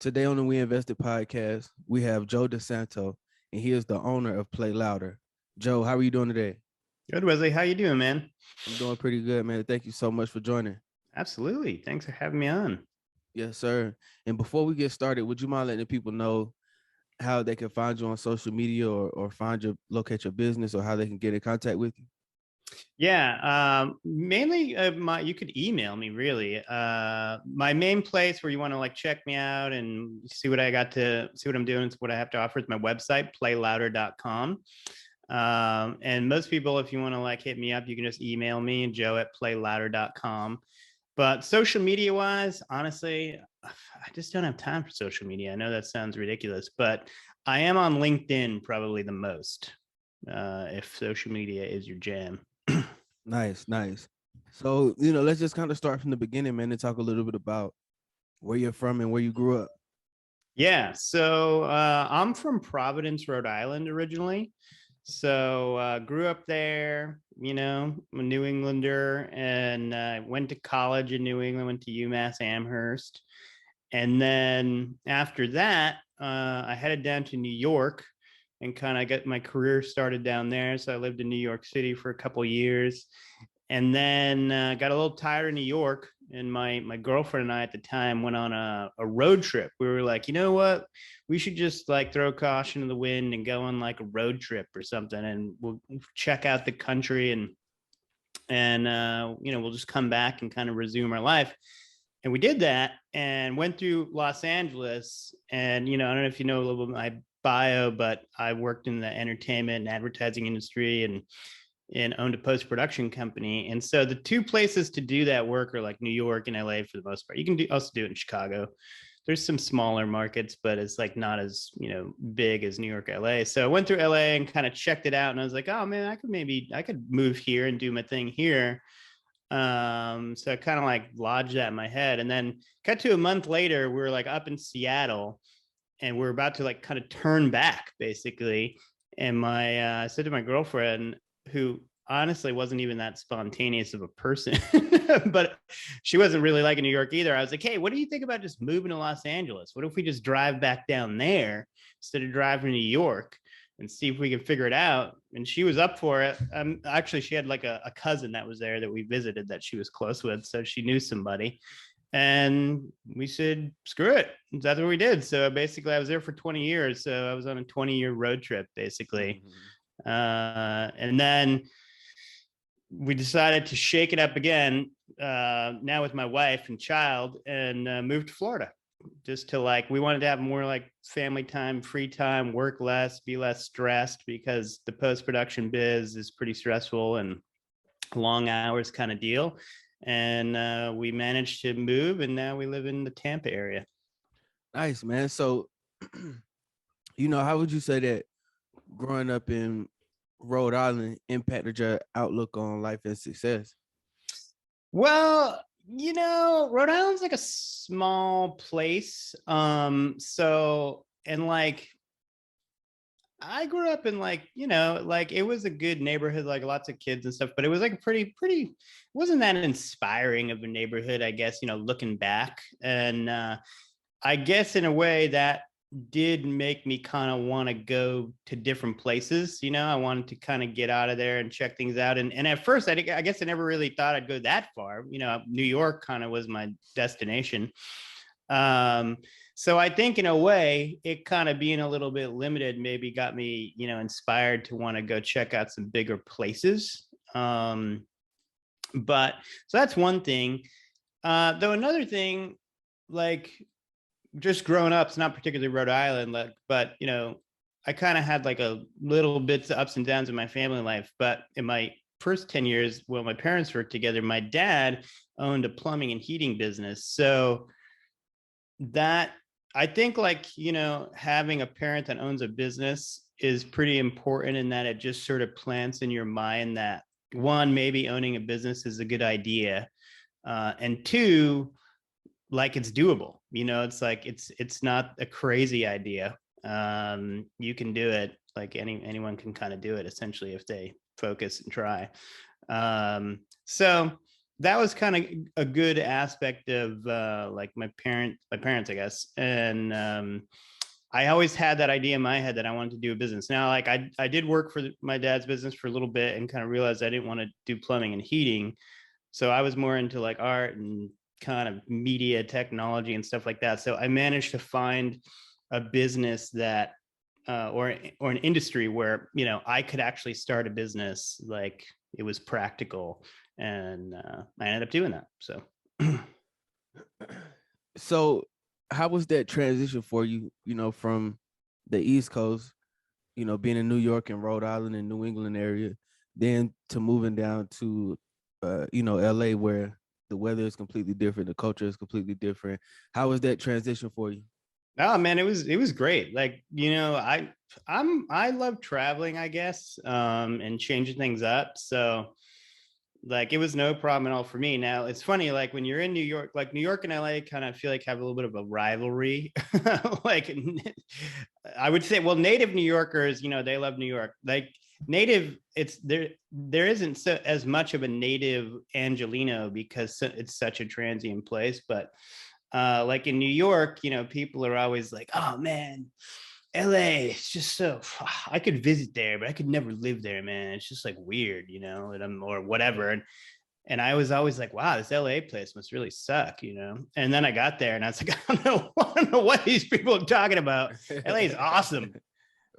Today on the We Invested podcast, we have Joe DiSanto, and he is the owner of Play Louder. Joe, how are you doing today? Good, Wesley. How you doing, man? I'm doing pretty good, man. Thank you so much for joining. Absolutely. Thanks for having me on. Yes, sir. And before we get started, would you mind letting the people know how they can find you on social media or find your locate your business or how they can get in contact with you? Yeah, mainly you could email me really. My main place where you want to like check me out and see what I got to see what I'm doing, what I have to offer is my website, playlouder.com. And most people, if you want to like hit me up, you can just email me, joe@playlouder.com. But social media wise, honestly, I just don't have time for social media. I know that sounds ridiculous, but I am on LinkedIn probably the most, if social media is your jam. Nice, nice. So, let's just kind of start from the beginning, man, and talk a little bit about where you're from and where you grew up. Yeah, so I'm from Providence, Rhode Island originally. So grew up there, a New Englander, and went to college in New England, went to UMass Amherst. And then after that, I headed down to New York and kind of got my career started down there. So I lived in New York City for a couple of years, and then got a little tired of New York. And my girlfriend and I at the time went on a road trip. We were like, you know what? We should just like throw caution to the wind and go on like a road trip or something, and we'll check out the country and we'll just come back and kind of resume our life. And we did that and went through Los Angeles. And I don't know if you know a little bit of my bio, but I worked in the entertainment and advertising industry and owned a post-production company. And so the two places to do that work are like New York and LA for the most part. You can also do it in Chicago. There's some smaller markets, but it's like not as big as New York, LA. So I went through LA and kind of checked it out, and I was like, oh man, I could move here and do my thing here. So I kind of like lodged that in my head, and then cut to a month later, we were like up in Seattle, and we're about to like kind of turn back basically. And I said to my girlfriend, who honestly wasn't even that spontaneous of a person, but she wasn't really liking New York either. I was like, hey, what do you think about just moving to Los Angeles? What if we just drive back down there instead of driving to New York and see if we can figure it out? And she was up for it. Actually, she had like a cousin that was there that we visited that she was close with, so she knew somebody. And we said, screw it. That's what we did. So basically, I was there for 20 years. So I was on a 20-year road trip, basically. Mm-hmm. And then we decided to shake it up again, now with my wife and child, and moved to Florida. Just to like, we wanted to have more like family time, free time, work less, be less stressed, because the post-production biz is pretty stressful and long hours kind of deal. And we managed to move, and now we live in the Tampa area. Nice, man. So, how would you say that growing up in Rhode Island impacted your outlook on life and success? Well, Rhode Island's like a small place. So, and like, I grew up in like, like it was a good neighborhood, like lots of kids and stuff, but it was like a pretty, wasn't that inspiring of a neighborhood, I guess, looking back. And I guess in a way that did make me kind of want to go to different places. I wanted to kind of get out of there and check things out. And at first, I guess I never really thought I'd go that far. New York kind of was my destination. So I think in a way, it kind of being a little bit limited maybe got me, inspired to want to go check out some bigger places. But so that's one thing. Though another thing, like just growing up, it's not particularly Rhode Island, but I kind of had like a little bits of ups and downs in my family life. But in my first 10 years, while my parents worked together, my dad owned a plumbing and heating business. So that, I think, like, having a parent that owns a business is pretty important, in that it just sort of plants in your mind that, one, maybe owning a business is a good idea. And two, like it's doable. It's like, it's not a crazy idea. You can do it. Like anyone can kind of do it essentially if they focus and try. So that was kind of a good aspect of like my parents, I guess. And I always had that idea in my head that I wanted to do a business. Now, like I did work for my dad's business for a little bit and kind of realized I didn't want to do plumbing and heating. So I was more into like art and kind of media technology and stuff like that. So I managed to find a business that or an industry where, you know, I could actually start a business, like it was practical, and I ended up doing that. So So how was that transition for you, you know, from the East Coast, you know, being in New York and Rhode Island and New England area, then to moving down to you know, LA where the weather is completely different, the culture is completely different. How was that transition for you? oh man, it was great. Like, you know, I love traveling, I guess, and changing things up. So like it was no problem at all for me. Now it's funny, like when you're in New York, like New York and LA kind of feel like have a little bit of a rivalry. Like I would say, well, native New Yorkers, you know, they love New York. Like native, it's there isn't so as much of a native Angelino because it's such a transient place. But like in New York, you know, people are always like, oh man, LA, it's just so I could visit there, but I could never live there, man. It's just like weird, you know, and I'm or whatever. And I was always like, wow, this LA place must really suck, you know. And then I got there and I was like, I don't know what these people are talking about. LA is awesome.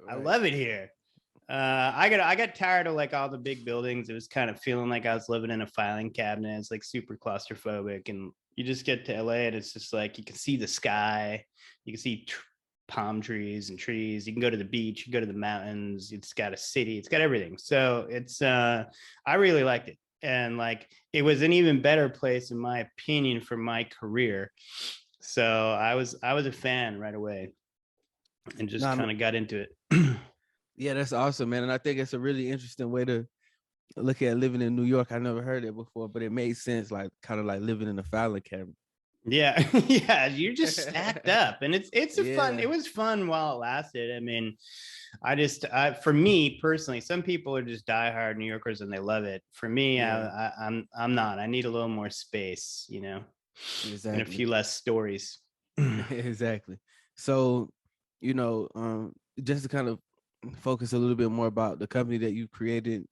I Right. love it here. I got tired of like all the big buildings. It was kind of feeling like I was living in a filing cabinet. It's like super claustrophobic, and you just get to LA and it's just like you can see the sky, you can see palm trees and trees. You can go to the beach, you go to the mountains. It's got a city, it's got everything. So it's I really liked it, and like it was an even better place in my opinion for my career. So I was a fan right away and just No, kind of got into it. yeah, that's awesome, man. And I think it's a really interesting way to look at living in New York. I never heard it before, but it made sense, like kind of like living in a filing cabinet. Yeah, yeah, you're just stacked up, and it's a fun. Yeah, It was fun while it lasted. I mean, for me personally, some people are just diehard New Yorkers and they love it. For me, yeah, I'm not. I need a little more space, you know, and a exactly. few less stories. Exactly. So, you know, just to kind of focus a little bit more about the company that you created,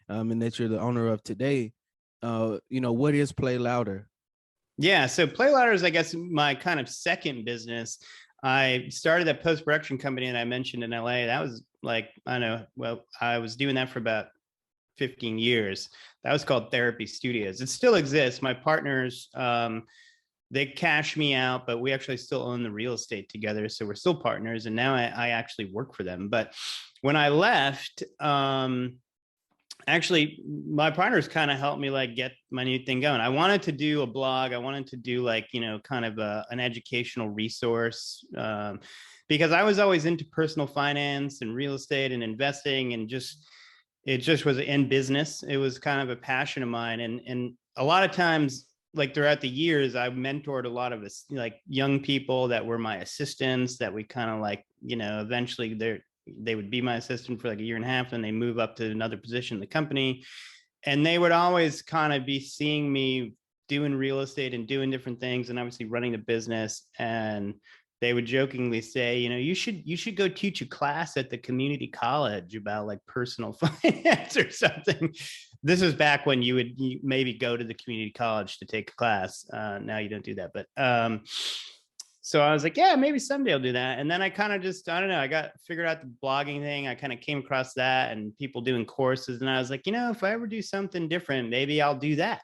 and that you're the owner of today. You know, what is Play Louder? Yeah, so Play Louder is, I guess, my kind of second business. I started that post production company that I mentioned in LA. That was like, I don't know, well, I was doing that for about 15 years. That was called Therapy Studios. It still exists. My partners, they cash me out, but we actually still own the real estate together. So we're still partners. And now I actually work for them. But when I left, actually my partners kind of helped me like get my new thing going. I wanted to do a blog. I wanted to do like, you know, kind of an educational resource, because I was always into personal finance and real estate and investing, and just it just was in business. It was kind of a passion of mine, and a lot of times like throughout the years I mentored a lot of us like young people that were my assistants that we kind of like, you know, eventually they would be my assistant for like a year and a half and they move up to another position in the company, and they would always kind of be seeing me doing real estate and doing different things and obviously running the business, and they would jokingly say, you know, you should go teach a class at the community college about like personal finance or something. This was back when you would maybe go to the community college to take a class. Now you don't do that, but so I was like, yeah, maybe someday I'll do that. And then I kind of just, I don't know, I got figured out the blogging thing. I kind of came across that and people doing courses. And I was like, you know, if I ever do something different, maybe I'll do that.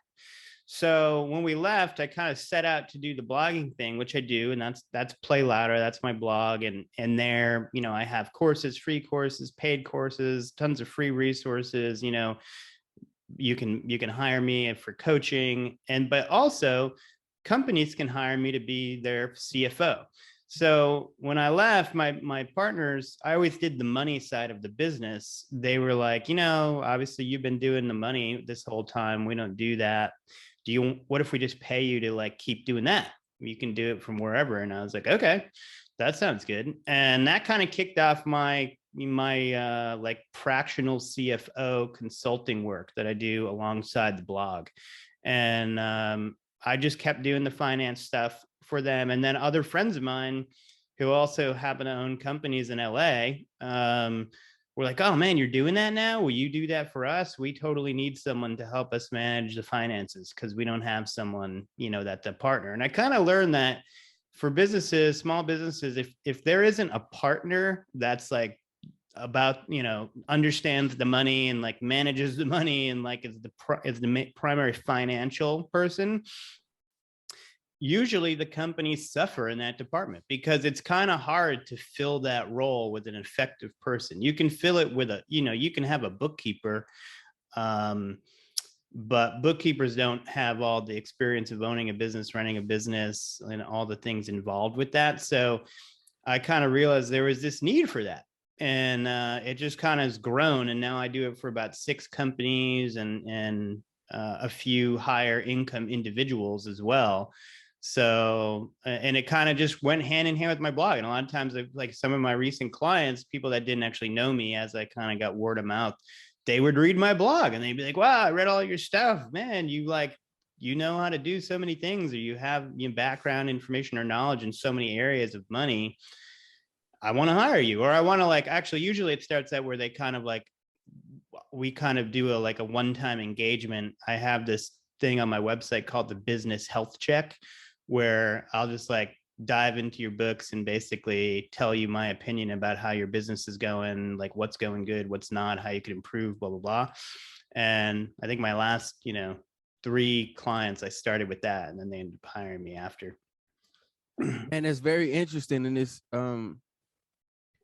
So when we left, I kind of set out to do the blogging thing, which I do. And that's Play Louder. That's my blog. And there, you know, I have courses, free courses, paid courses, tons of free resources. You know, you can hire me for coaching, and but also companies can hire me to be their CFO. So when I left, my partners, I always did the money side of the business. They were like, you know, obviously you've been doing the money this whole time. We don't do that. What if we just pay you to like keep doing that? You can do it from wherever. And I was like, okay, that sounds good. And that kind of kicked off my like fractional CFO consulting work that I do alongside the blog. And I just kept doing the finance stuff for them. And then other friends of mine who also happen to own companies in LA were like, oh man, you're doing that now? Will you do that for us? We totally need someone to help us manage the finances because we don't have someone, that's a partner. And I kind of learned that for businesses, small businesses, if there isn't a partner that's like about, understands the money and like manages the money and like is the primary financial person, usually the companies suffer in that department because it's kind of hard to fill that role with an effective person. You can fill it with you can have a bookkeeper, but bookkeepers don't have all the experience of owning a business, running a business, and all the things involved with that. So I kind of realized there was this need for that. And it just kind of has grown. And now I do it for about 6 companies and a few higher income individuals as well. So, and it kind of just went hand in hand with my blog. And a lot of times, like some of my recent clients, people that didn't actually know me, as I kind of got word of mouth, they would read my blog and they'd be like, wow, I read all your stuff, man. You know how to do so many things, or you have background information or knowledge in so many areas of money. I want to hire you. Or I want to actually, usually it starts out where they kind of we kind of do a one-time engagement. I have this thing on my website called the business health check, where I'll just dive into your books and basically tell you my opinion about how your business is going, like what's going good, what's not, how you could improve, blah, blah, blah. And I think my last, 3 clients, I started with that, and then they ended up hiring me after. And it's very interesting in this.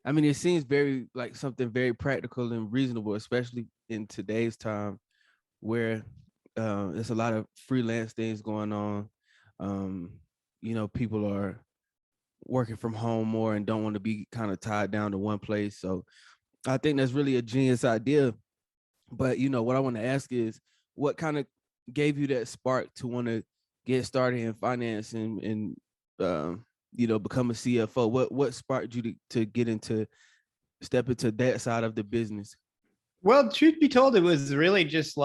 I mean, it seems very like something very practical and reasonable, especially in today's time where there's a lot of freelance things going on. People are working from home more and don't want to be kind of tied down to one place. So I think that's really a genius idea. But what I want to ask is, what kind of gave you that spark to want to get started in finance and become a CFO? What sparked you to get into step into that side of the business? Well, truth be told, it was really just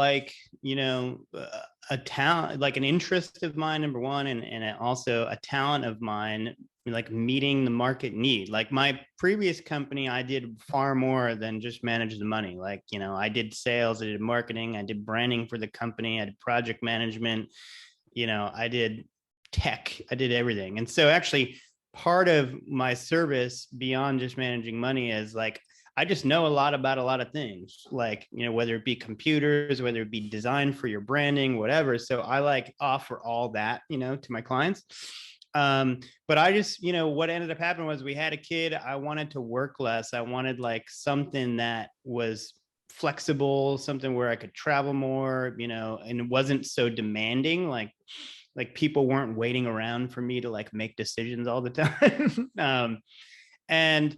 a talent, like an interest of mine, number one, and also a talent of mine, like meeting the market need. Like my previous company, I did far more than just manage the money. Like, I did sales, I did marketing, I did branding for the company, I did project management, I did tech, I did everything. And so actually part of my service beyond just managing money is I just know a lot about a lot of things, whether it be computers, whether it be design for your branding, whatever. So I offer all that, to my clients. But I just, what ended up happening was we had a kid. I wanted to work less. I wanted something that was flexible, something where I could travel more, and it wasn't so demanding. Like people weren't waiting around for me to make decisions all the time. And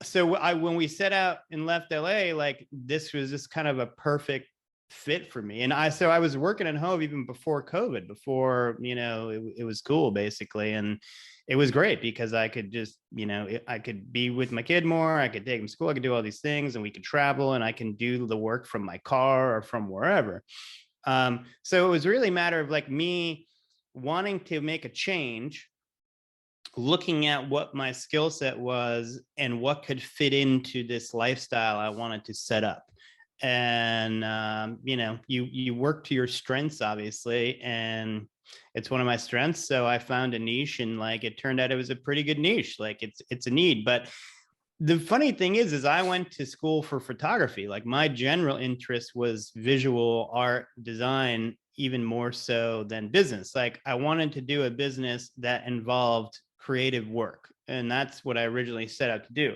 so when we set out and left LA, this was just kind of a perfect fit for me. And I was working at home even before COVID, before, it was cool basically. And it was great because I could just, I could be with my kid more. I could take him to school. I could do all these things and we could travel and I can do the work from my car or from wherever. So it was really a matter of me wanting to make a change, looking at what my skill set was and what could fit into this lifestyle I wanted to set up. And you work to your strengths, obviously, and it's one of my strengths. So I found a niche, and it turned out it was a pretty good niche. It's a need. But the funny thing is I went to school for photography. My general interest was visual art, design, even more so than business. I wanted to do a business that involved creative work. And that's what I originally set out to do.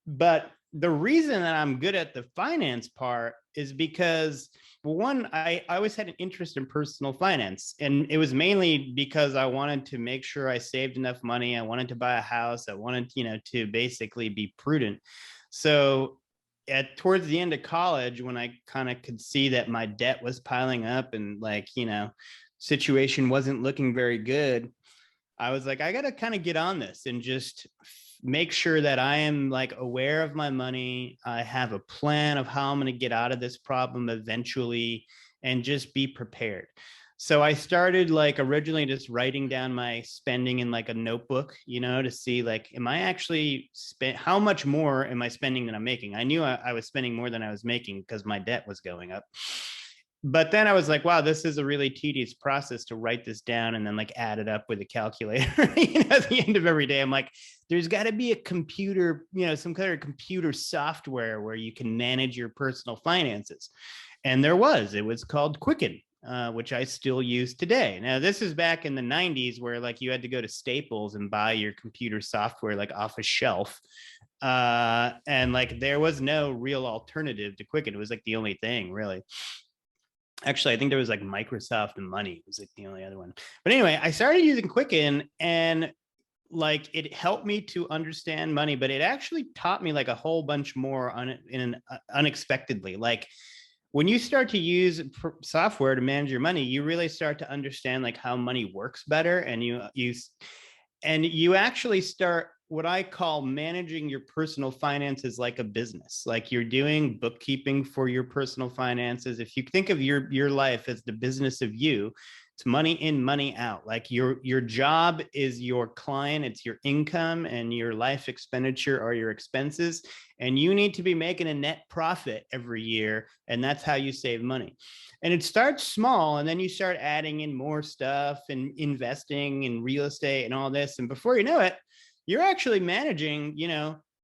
But the reason that I'm good at the finance part is because, well, one, I always had an interest in personal finance. And it was mainly because I wanted to make sure I saved enough money. I wanted to buy a house. I wanted, to basically be prudent. So towards the end of college, when I kind of could see that my debt was piling up and situation wasn't looking very good, I was like, I got to kind of get on this and just make sure that I am aware of my money. I have a plan of how I'm going to get out of this problem eventually and just be prepared. So I started like originally just writing down my spending in like a notebook, to see like, am I actually how much more am I spending than I'm making? I knew I was spending more than I was making because my debt was going up. But then I was like, wow, this is a really tedious process to write this down and then like add it up with a calculator. At the end of every day, I'm like, there's got to be a computer, some kind of computer software where you can manage your personal finances. And there was, it was called Quicken. Which I still use today. Now, this is back in the 90s where like you had to go to Staples and buy your computer software like off a shelf. And like there was no real alternative to Quicken. It was like the only thing really. Actually, I think there was like Microsoft and Money was like the only other one. But anyway, I started using Quicken and like it helped me to understand money, but it actually taught me like a whole bunch more unexpectedly. Like when you start to use software to manage your money, you really start to understand like how money works better, and you actually start what I call managing your personal finances like a business. Like you're doing bookkeeping for your personal finances. If you think of your life as the business of you, it's money in, money out. Like your job is your client, it's your income, and your life expenditure are your expenses. And you need to be making a net profit every year. And that's how you save money. And it starts small, and then you start adding in more stuff and investing in real estate and all this. And before you know it, you're actually managing,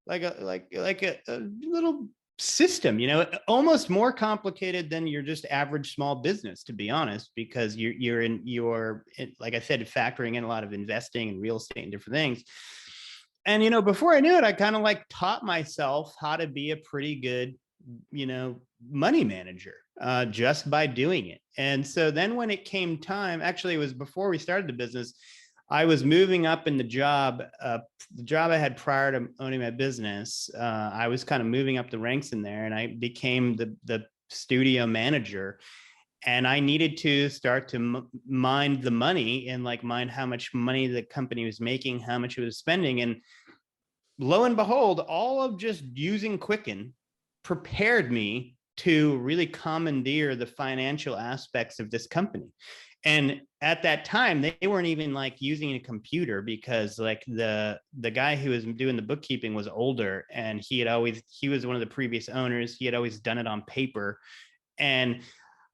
like a little system, almost more complicated than your just average small business, to be honest, because you're like I said, factoring in a lot of investing and real estate and different things. And before I knew it, I kind of like taught myself how to be a pretty good money manager just by doing it. And so then when it came time, actually it was before we started the business, I was moving up in the job I had prior to owning my business. I was kind of moving up the ranks in there, and I became the studio manager. And I needed to start to mind the money and like mind how much money the company was making, how much it was spending. And lo and behold, all of just using Quicken prepared me to really commandeer the financial aspects of this company. And at that time, they weren't even like using a computer, because like the guy who was doing the bookkeeping was older, and he was one of the previous owners. He had always done it on paper. And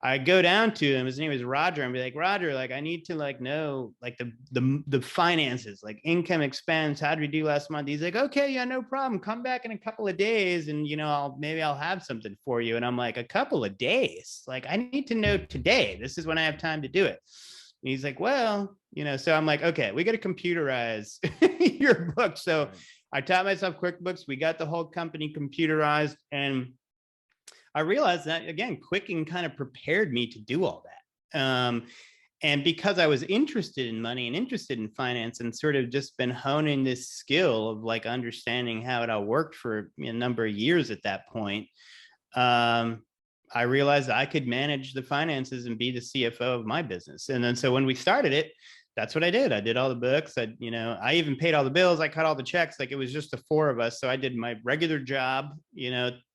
I go down to him, his name is Roger, and be like, Roger, like I need to like know like the finances, like income, expense, how did we do last month? He's like, okay, yeah, no problem. Come back in a couple of days and maybe I'll have something for you. And I'm like, a couple of days? Like I need to know today. This is when I have time to do it. And he's like, well, so I'm like, okay, we got to computerize your book. So I taught myself QuickBooks. We got the whole company computerized, and I realized that, again, Quicken kind of prepared me to do all that. And because I was interested in money and interested in finance, and sort of just been honing this skill of like understanding how it all worked for a number of years at that point, I realized I could manage the finances and be the CFO of my business. And then so when we started it, that's what I did. I did all the books. I even paid all the bills. I cut all the checks. Like it was just the four of us. So I did my regular job,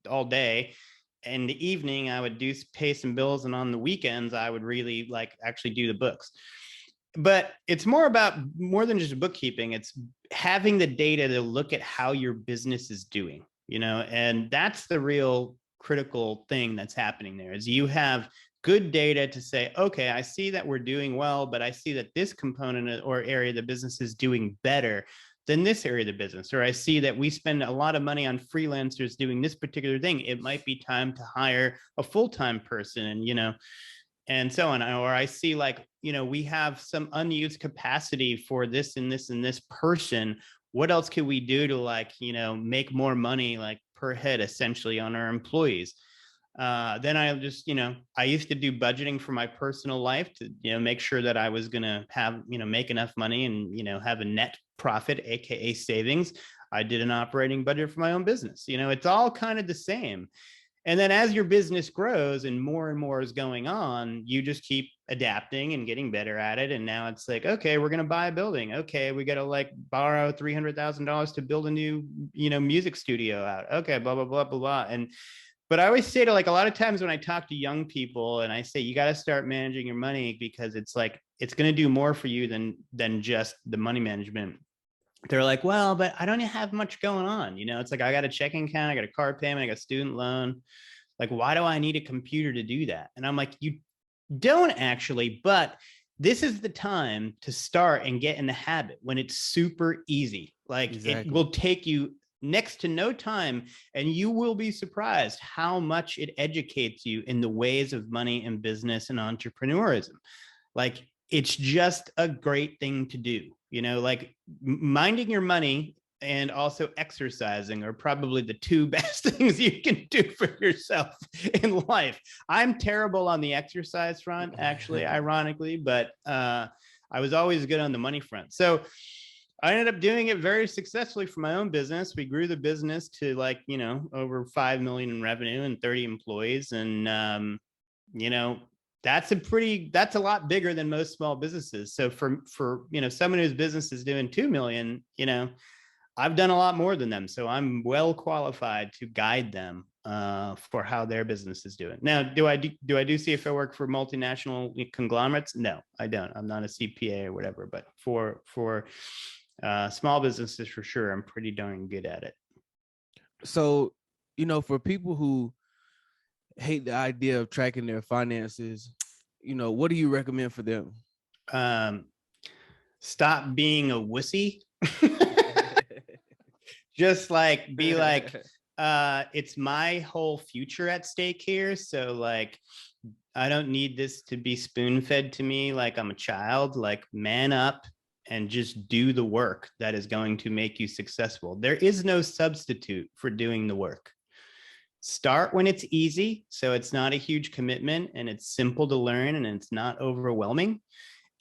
all day. In the evening, I would pay some bills, and on the weekends, I would really like actually do the books. But it's more than just bookkeeping. It's having the data to look at how your business is doing, and that's the real critical thing that's happening there. Is you have good data to say, okay, I see that we're doing well, but I see that this component or area of the business is doing better than this area of the business, or I see that we spend a lot of money on freelancers doing this particular thing. It might be time to hire a full-time person, and so on. Or I see like, we have some unused capacity for this and this and this person. What else could we do to like, make more money like per head essentially on our employees? Then I just, I used to do budgeting for my personal life to, make sure that I was going to have, make enough money and, have a net profit, AKA savings. I did an operating budget for my own business. It's all kind of the same. And then as your business grows and more is going on, you just keep adapting and getting better at it. And now it's like, okay, we're going to buy a building. Okay, we got to like borrow $300,000 to build a new, music studio out. Okay, blah, blah, blah, blah, blah. But I always say to like a lot of times when I talk to young people and I say, you got to start managing your money because it's like, it's going to do more for you than just the money management. They're like, well, but I don't have much going on. You know, it's like, I got a checking account, I got a car payment, I got a student loan. Like, why do I need a computer to do that? And I'm like, you don't actually, but this is the time to start and get in the habit when it's super easy. Like it Exactly. will take you next to no time, and you will be surprised how much it educates you in the ways of money and business and entrepreneurism. Like it's just a great thing to do, you know, like minding your money and also exercising are probably the two best things you can do for yourself in life. I'm terrible on the exercise front, actually, ironically, but I was always good on the money front. So I ended up doing it very successfully for my own business. We grew the business to like, you know, over 5 million in revenue and 30 employees. And, you know, that's a lot bigger than most small businesses. So for, you know, someone whose business is doing 2 million, you know, I've done a lot more than them. So I'm well qualified to guide them for how their business is doing. Now, do I do CFO work for multinational conglomerates? No, I don't. I'm not a CPA or whatever, but for small businesses, for sure, I'm pretty darn good at it. So, you know, for people who hate the idea of tracking their finances, you know, what do you recommend for them? Stop being a wussy. Just like be like, it's my whole future at stake here. So like, I don't need this to be spoon fed to me like I'm a child. Like, man up and just do the work that is going to make you successful. There is no substitute for doing the work. Start when it's easy, so it's not a huge commitment and it's simple to learn and it's not overwhelming,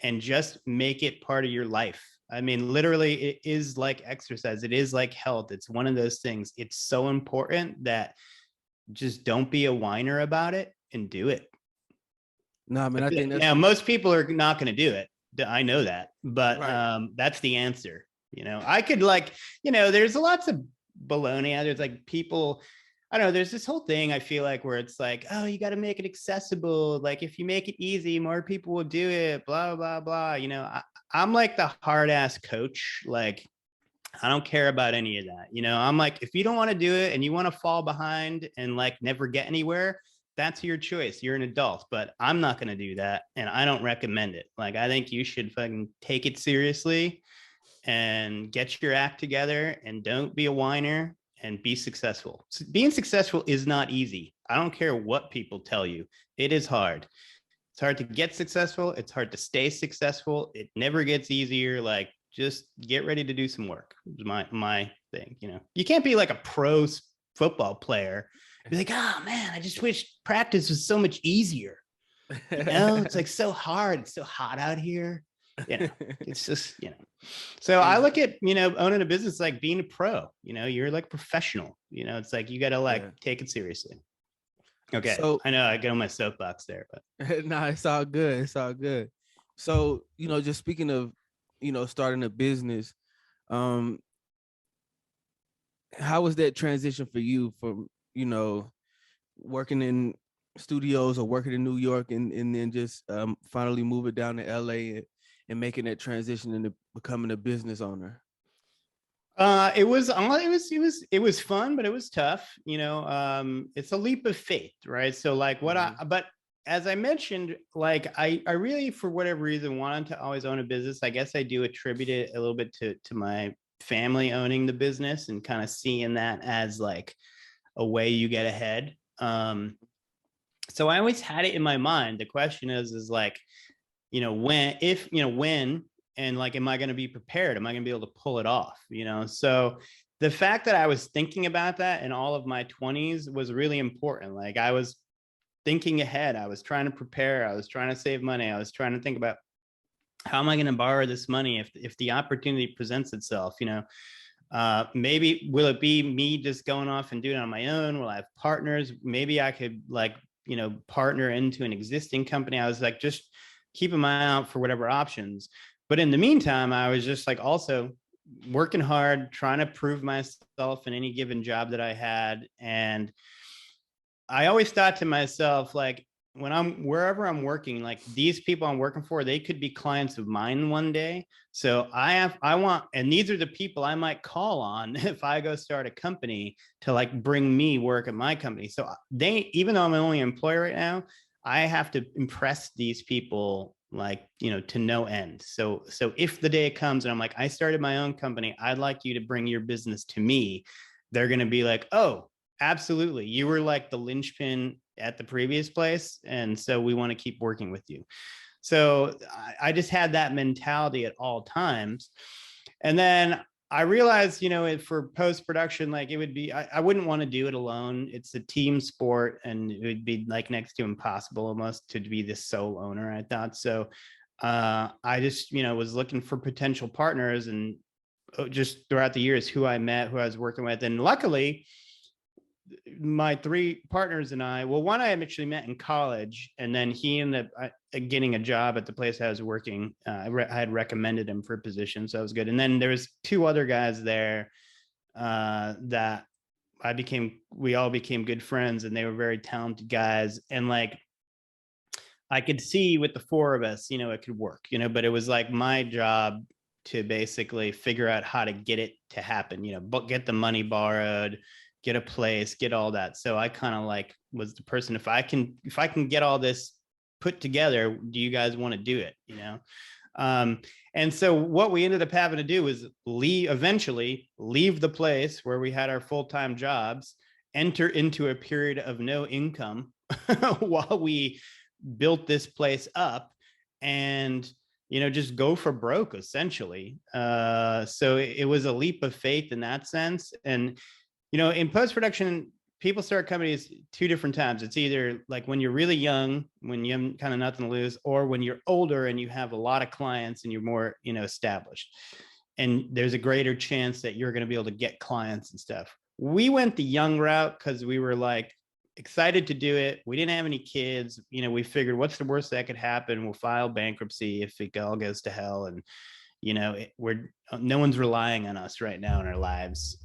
and just make it part of your life. I mean, literally, it is like exercise. It is like health. It's one of those things. It's so important that just don't be a whiner about it and do it. No, I mean, I think that's Now, most people are not going to do it. I know that, but right. that's the answer. You know, I could like, you know, there's lots of baloney. There's like people, I don't know, there's this whole thing I feel like where it's like, oh, you got to make it accessible. Like if you make it easy, more people will do it, blah, blah, blah. You know, I'm like the hard ass coach. Like, I don't care about any of that. You know, I'm like, if you don't want to do it and you want to fall behind and like never get anywhere, that's your choice. You're an adult, but I'm not going to do that. And I don't recommend it. Like, I think you should fucking take it seriously and get your act together and don't be a whiner and be successful. Being successful is not easy. I don't care what people tell you. It is hard. It's hard to get successful. It's hard to stay successful. It never gets easier. Like, just get ready to do some work. Is my thing. You know, you can't be like a pro football player. Be like, oh man, I just wish practice was so much easier. You know, it's like so hard. It's so hot out here. You know, it's just, you know. So I look at, you know, owning a business like being a pro. You know, you're like professional. You know, it's like you got to like take it seriously. Okay, So I know I get on my soapbox there, but nah, it's all good. It's all good. So, you know, just speaking of, you know, starting a business, um, how was that transition for you from, you know, working in studios or working in New York and then just finally moving down to LA and making that transition into becoming a business owner? It was fun, but it was tough. You know, it's a leap of faith, right? So like but as I mentioned, like I really, for whatever reason, wanted to always own a business. I guess I do attribute it a little bit to my family owning the business and kind of seeing that as like a way you get ahead. So I always had it in my mind. The question is like, you know, when, and like, am I going to be prepared? Am I going to be able to pull it off? You know, so the fact that I was thinking about that in all of my 20s was really important. Like I was thinking ahead. I was trying to prepare. I was trying to save money. I was trying to think about how am I going to borrow this money if the opportunity presents itself, you know. Maybe will it be me just going off and doing it on my own? Will I have partners? Maybe I could like, you know, partner into an existing company. I was like, just keep an eye out for whatever options. But in the meantime, I was just like also working hard, trying to prove myself in any given job that I had. And I always thought to myself, like, when I'm wherever I'm working, like these people I'm working for, they could be clients of mine one day. So I want, and these are the people I might call on if I go start a company to like bring me work at my company. So they, even though I'm the only employer right now, I have to impress these people like, to no end. So if the day comes and I'm like, I started my own company, I'd like you to bring your business to me. They're going to be like, oh, absolutely. You were like the linchpin at the previous place. And so we want to keep working with you. So I just had that mentality at all times. And then I realized, for post production, like it would be, I wouldn't want to do it alone. It's a team sport and it would be like next to impossible almost to be the sole owner, I thought. So I just, was looking for potential partners and just throughout the years, who I met, who I was working with. And luckily, my three partners and I, well, one I actually met in college, and then he ended up getting a job at the place I was working. I had recommended him for a position, so that was good. And then there was two other guys there that we all became good friends, and they were very talented guys. And like, I could see with the four of us, it could work, but it was like my job to basically figure out how to get it to happen, but get the money borrowed, get a place, get all that. So I kind of like was the person, if I can get all this put together, do you guys want to do it? And so what we ended up having to do was eventually leave the place where we had our full-time jobs, enter into a period of no income while we built this place up, and just go for broke essentially. So it was a leap of faith in that sense. And in post-production, people start companies two different times. It's either like when you're really young, when you have kind of nothing to lose, or when you're older and you have a lot of clients and you're more established, and there's a greater chance that you're going to be able to get clients and stuff. We went the young route because we were like excited to do it. We didn't have any kids. We figured, what's the worst that could happen? We'll file bankruptcy if it all goes to hell. And, no one's relying on us right now in our lives.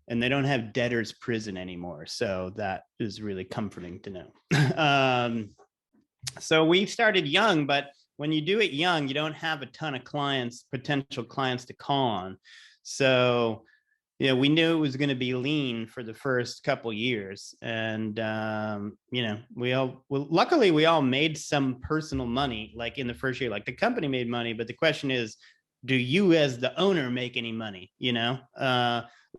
And they don't have debtor's prison anymore. So that is really comforting to know. So we started young, but when you do it young, you don't have a ton of potential clients to call on. So we knew it was going to be lean for the first couple of years. And, luckily we all made some personal money, like in the first year, like the company made money, but the question is, do you as the owner make any money?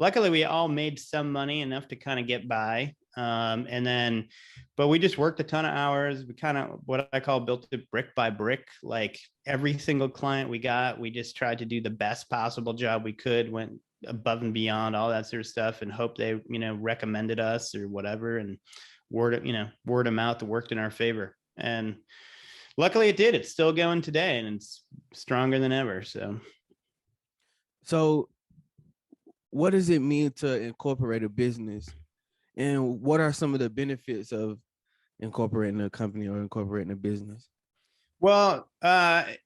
Luckily we all made some money, enough to kind of get by. But we just worked a ton of hours. We kind of, what I call, built it brick by brick. Like every single client we got, we just tried to do the best possible job we could, went above and beyond, all that sort of stuff, and hope they recommended us or whatever, and word of mouth worked in our favor. And luckily it did. It's still going today, and it's stronger than ever. So what does it mean to incorporate a business, and what are some of the benefits of incorporating a company or incorporating a business? Well,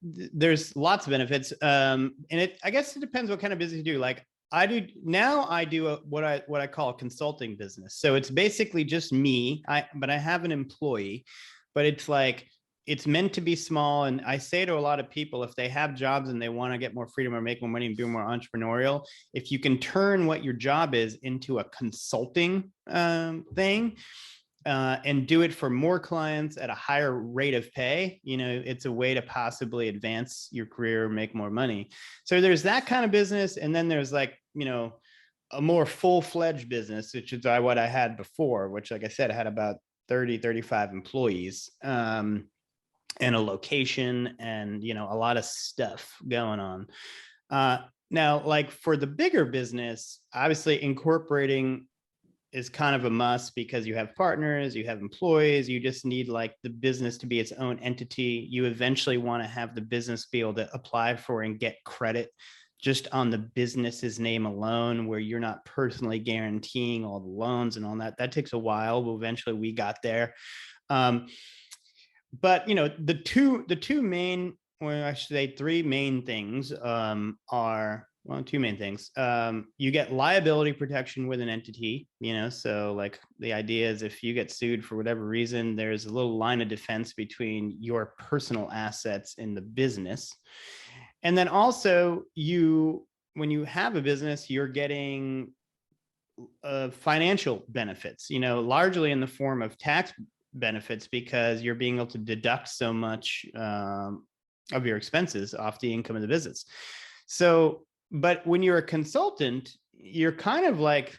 there's lots of benefits. And I guess it depends what kind of business you do. Like I do what I call a consulting business. So it's basically just me. But I have an employee, but it's meant to be small. And I say to a lot of people, if they have jobs and they want to get more freedom or make more money and be more entrepreneurial, if you can turn what your job is into a consulting thing, and do it for more clients at a higher rate of pay, it's a way to possibly advance your career, make more money. So there's that kind of business. And then there's like, a more full-fledged business, which is what I had before, which, like I said, I had about 35 employees, and a location, and, a lot of stuff going on. Now, like for the bigger business, obviously incorporating is kind of a must, because you have partners, you have employees, you just need like the business to be its own entity. You eventually want to have the business be able to apply for and get credit just on the business's name alone, where you're not personally guaranteeing all the loans and all that. That takes a while, but eventually we got there. But the two main, or I should say three main things, are well, two main things. You get liability protection with an entity, so like the idea is if you get sued for whatever reason, there's a little line of defense between your personal assets and the business. And then also when you have a business, you're getting financial benefits, largely in the form of tax benefits, because you're being able to deduct so much of your expenses off the income of the business. So, but when you're a consultant, you're kind of like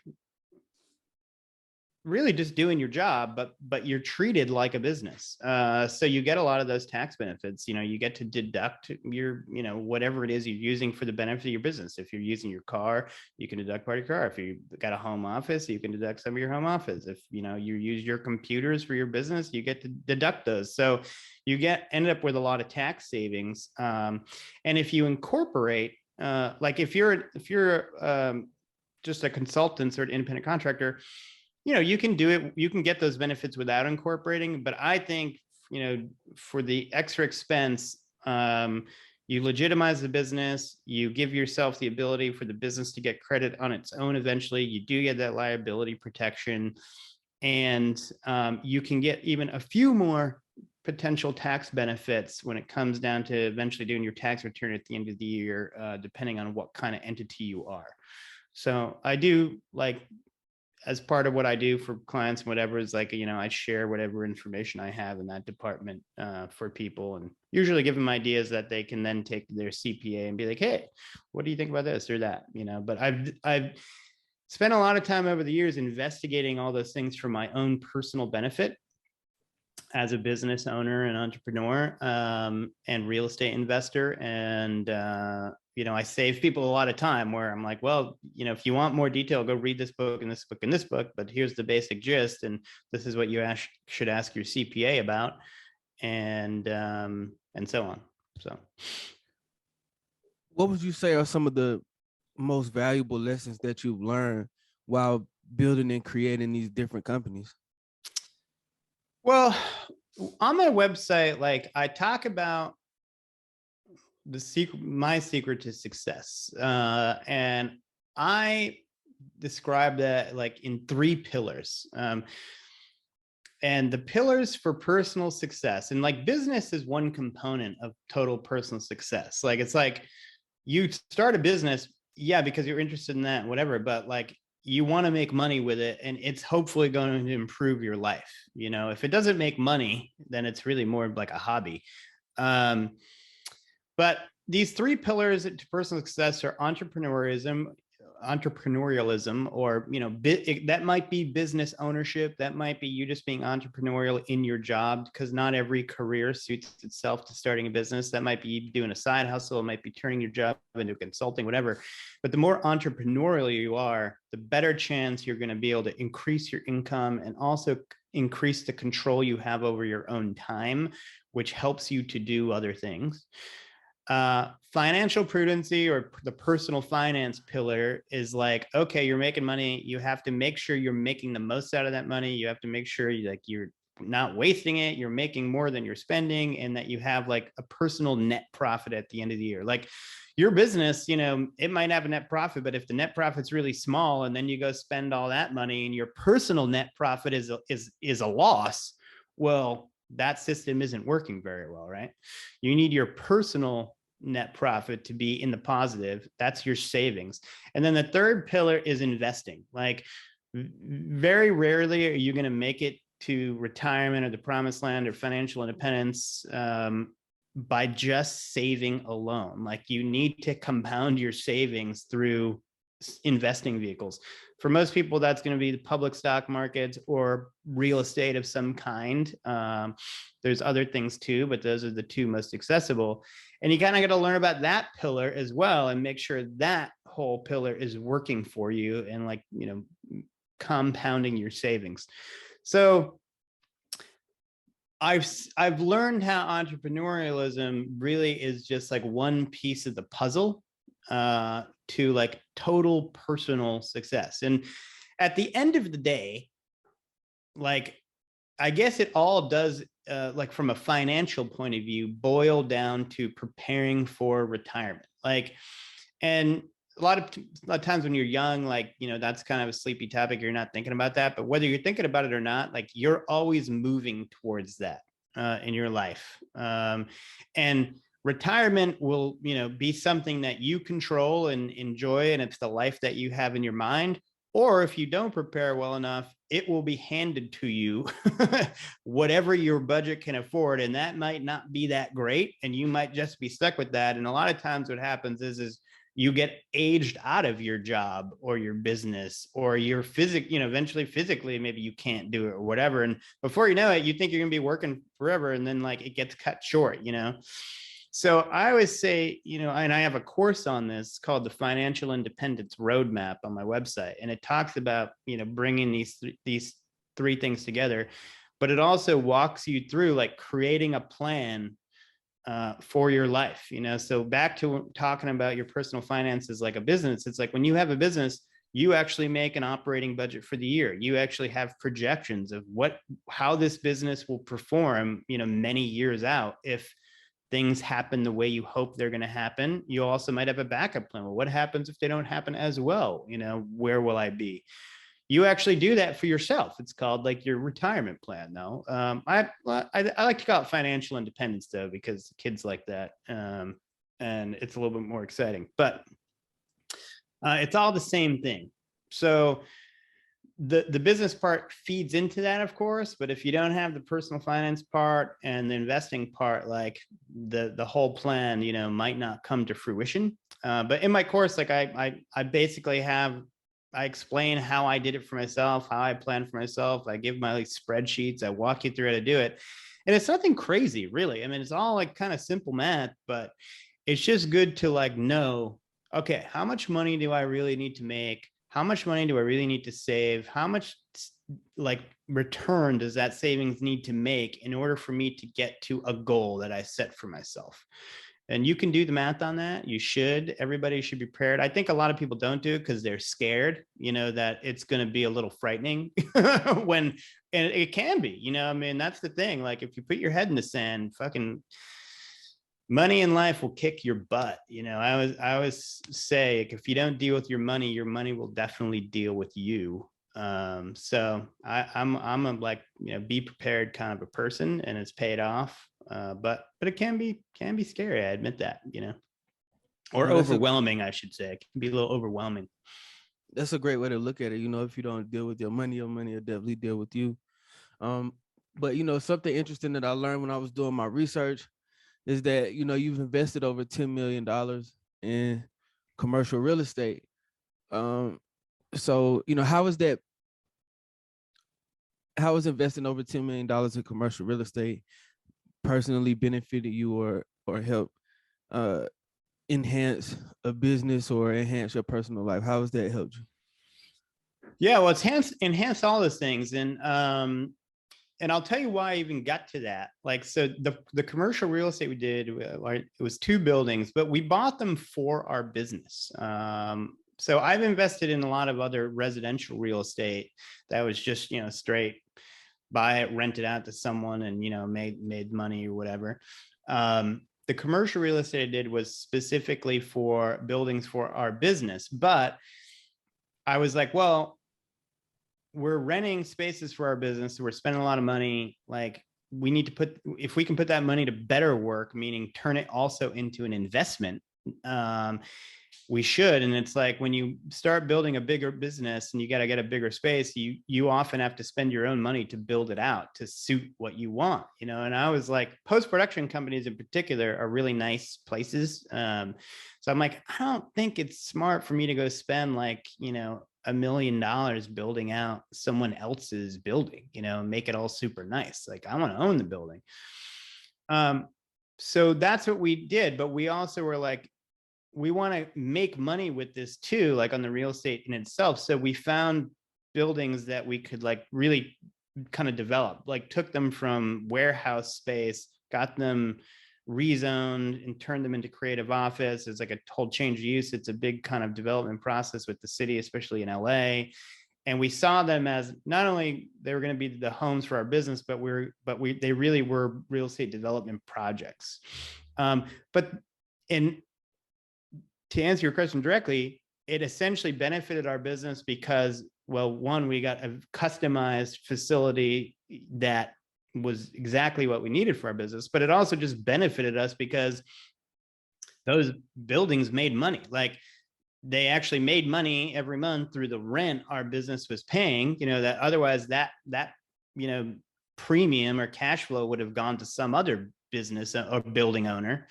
really just doing your job, but you're treated like a business. So you get a lot of those tax benefits. You get to deduct your, whatever it is you're using for the benefit of your business. If you're using your car, you can deduct part of your car. If you got a home office, you can deduct some of your home office. If you use your computers for your business, you get to deduct those. So you end up with a lot of tax savings. And if you incorporate, like if you're just a consultant or an independent contractor, you can do it. You can get those benefits without incorporating. But I think, for the extra expense, you legitimize the business. You give yourself the ability for the business to get credit on its own. Eventually, you do get that liability protection, and you can get even a few more potential tax benefits when it comes down to eventually doing your tax return at the end of the year, depending on what kind of entity you are. So I do like, as part of what I do for clients and whatever, is like, I share whatever information I have in that department for people, and usually give them ideas that they can then take to their CPA and be like, hey, what do you think about this or that? But I've spent a lot of time over the years investigating all those things for my own personal benefit as a business owner and entrepreneur, and real estate investor. And I save people a lot of time where I'm like, well, if you want more detail, go read this book and this book and this book, but here's the basic gist. And this is what you should ask your CPA about. And so on. So What would you say are some of the most valuable lessons that you've learned while building and creating these different companies? Well, on my website, like I talk about my secret to success. And I describe that like in 3 pillars. And the pillars for personal success, and like business is one component of total personal success. Like, it's like you start a business, yeah, because you're interested in that, whatever, but like you want to make money with it, and it's hopefully going to improve your life. If it doesn't make money, then it's really more like a hobby. But these 3 pillars to personal success are entrepreneurialism, or that might be business ownership, that might be you just being entrepreneurial in your job, because not every career suits itself to starting a business. That might be doing a side hustle, it might be turning your job into consulting, whatever. But the more entrepreneurial you are, the better chance you're going to be able to increase your income, and also increase the control you have over your own time, which helps you to do other things. Financial prudency, or the personal finance pillar, is like, okay, you're making money. You have to make sure you're making the most out of that money. You have to make sure you're not wasting it. You're making more than you're spending, and that you have like a personal net profit at the end of the year. Like your business, it might have a net profit, but if the net profit's really small, and then you go spend all that money, and your personal net profit is a loss, well, that system isn't working very well, right? You need your personal net profit to be in the positive. That's your savings. And then the third pillar is investing. Like very rarely are you going to make it to retirement or the promised land or financial independence by just saving alone. Like you need to compound your savings through investing vehicles. For most people, that's going to be the public stock markets or real estate of some kind. There's other things too, but those are the 2 most accessible. And you kind of got to learn about that pillar as well, and make sure that whole pillar is working for you, and like, compounding your savings. So I've learned how entrepreneurialism really is just like one piece of the puzzle to like total personal success. And at the end of the day, like, I guess it all does, like from a financial point of view, boil down to preparing for retirement. Like, and a lot of times when you're young, like, that's kind of a sleepy topic. You're not thinking about that, but whether you're thinking about it or not, like, you're always moving towards that in your life. And retirement will, be something that you control and enjoy, and it's the life that you have in your mind. Or if you don't prepare well enough, it will be handed to you, whatever your budget can afford. And that might not be that great. And you might just be stuck with that. And a lot of times what happens is you get aged out of your job or your business, or your eventually physically, maybe you can't do it or whatever. And before you know it, you think you're going to be working forever. And then like it gets cut short. So I always say, and I have a course on this called the Financial Independence Roadmap on my website. And it talks about, bringing these three things together, but it also walks you through like creating a plan for your life. So back to talking about your personal finances like a business, it's like when you have a business, you actually make an operating budget for the year. You actually have projections of how this business will perform, many years out. If things happen the way you hope they're going to happen, you also might have a backup plan. Well, what happens if they don't happen as well? Where will I be? You actually do that for yourself. It's called like your retirement plan, though. I like to call it financial independence, though, because kids like that, and it's a little bit more exciting. But it's all the same thing. So the business part feeds into that, of course, but if you don't have the personal finance part and the investing part, like the whole plan, might not come to fruition. But in my course, like I basically I explain how I did it for myself, how I plan for myself. I give my spreadsheets, I walk you through how to do it. And it's nothing crazy, really. I mean, it's all like kind of simple math, but it's just good to like know, okay, how much money do I really need to make? How much money do I really need to save? How much like return does that savings need to make in order for me to get to a goal that I set for myself? And you can do the math on that. You should. Everybody should be prepared. I think a lot of people don't do it because they're scared, that it's going to be a little frightening and it can be, I mean, that's the thing. Like if you put your head in the sand, fucking money in life will kick your butt. I always say, like, if you don't deal with your money will definitely deal with you. So I'm a like, be prepared kind of a person, and it's paid off. But it can be scary. I admit that, or No, overwhelming, I should say. It can be a little overwhelming. That's a great way to look at it. If you don't deal with your money will definitely deal with you. But something interesting that I learned when I was doing my research is that you've invested over $10 million in commercial real estate. So how is that? How is investing over $10 million in commercial real estate personally benefited you or help enhance a business or enhance your personal life? How has that helped you? Yeah, well, it's enhanced all those things. And I'll tell you why I even got to that. Like, so the commercial real estate we did, it was 2 buildings, but we bought them for our business. So I've invested in a lot of other residential real estate that was just, straight buy it, rent it out to someone, and, made money or whatever. The commercial real estate I did was specifically for buildings for our business, but I was like, well, we're renting spaces for our business. So we're spending a lot of money. Like, we need to if we can put that money to better work, meaning turn it also into an investment, we should. And it's like, when you start building a bigger business and you got to get a bigger space, you often have to spend your own money to build it out to suit what you want, and I was like, post-production companies in particular are really nice places. So I'm like, I don't think it's smart for me to go spend like, $1 million building out someone else's building, make it all super nice. Like, I want to own the building. So that's what we did. But we also were like, we want to make money with this too, like on the real estate in itself. So we found buildings that we could like really kind of develop, like took them from warehouse space, got them rezoned and turned them into creative office. It's like a whole change of use. It's a big kind of development process with the city, especially in LA. And we saw them as not only they were going to be the homes for our business, but they really were real estate development projects. But to answer your question directly, it essentially benefited our business because, well, one, we got a customized facility that was exactly what we needed for our business, but it also just benefited us because those buildings made money. Like, they actually made money every month through the rent our business was paying, that otherwise that premium or cash flow would have gone to some other business or building owner.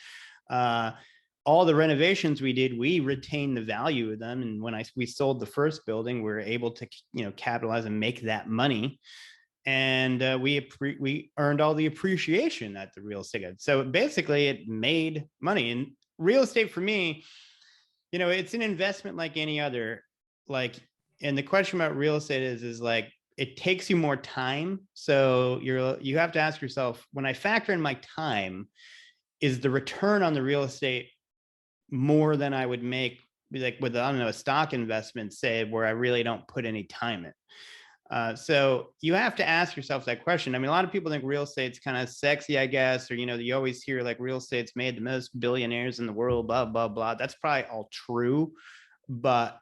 All the renovations we did, we retained the value of them. And when we sold the first building, we were able to, capitalize and make that money. And we earned all the appreciation that the real estate had. So basically it made money. And real estate for me, it's an investment like any other. And the question about real estate is like, it takes you more time. So you have to ask yourself, when I factor in my time, is the return on the real estate more than I would make like with, I don't know, a stock investment, say, where I really don't put any time in. So you have to ask yourself that question. I mean, a lot of people think real estate's kind of sexy, I guess, or, you always hear like real estate's made the most billionaires in the world, blah, blah, blah. That's probably all true. But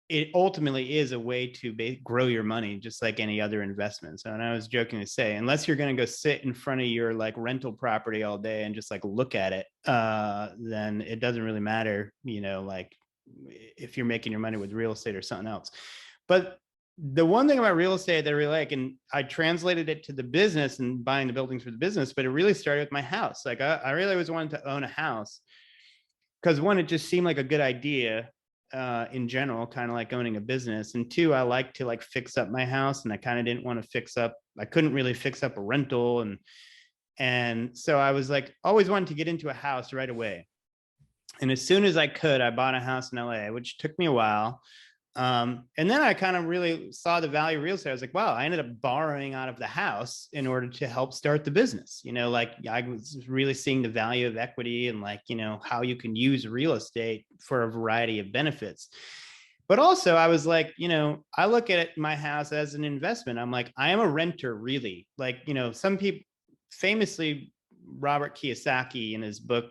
it ultimately is a way to grow your money, just like any other investment. So, and I was joking to say, unless you're going to go sit in front of your like rental property all day and just like look at it, then it doesn't really matter, like if you're making your money with real estate or something else. But the one thing about real estate that I really like, and I translated it to the business and buying the buildings for the business, but it really started with my house. Like I really always wanted to own a house because, one, it just seemed like a good idea in general, kind of like owning a business. And two, I like to like fix up my house, and I kind of didn't want to I couldn't really fix up a rental. And so I was like, always wanted to get into a house right away. And as soon as I could, I bought a house in LA, which took me a while. And then I kind of really saw the value of real estate. I was like, wow, I ended up borrowing out of the house in order to help start the business. Like I was really seeing the value of equity and like, how you can use real estate for a variety of benefits. But also I was like, I look at my house as an investment. I'm like, I am a renter, really. Like, some people, famously, Robert Kiyosaki in his book,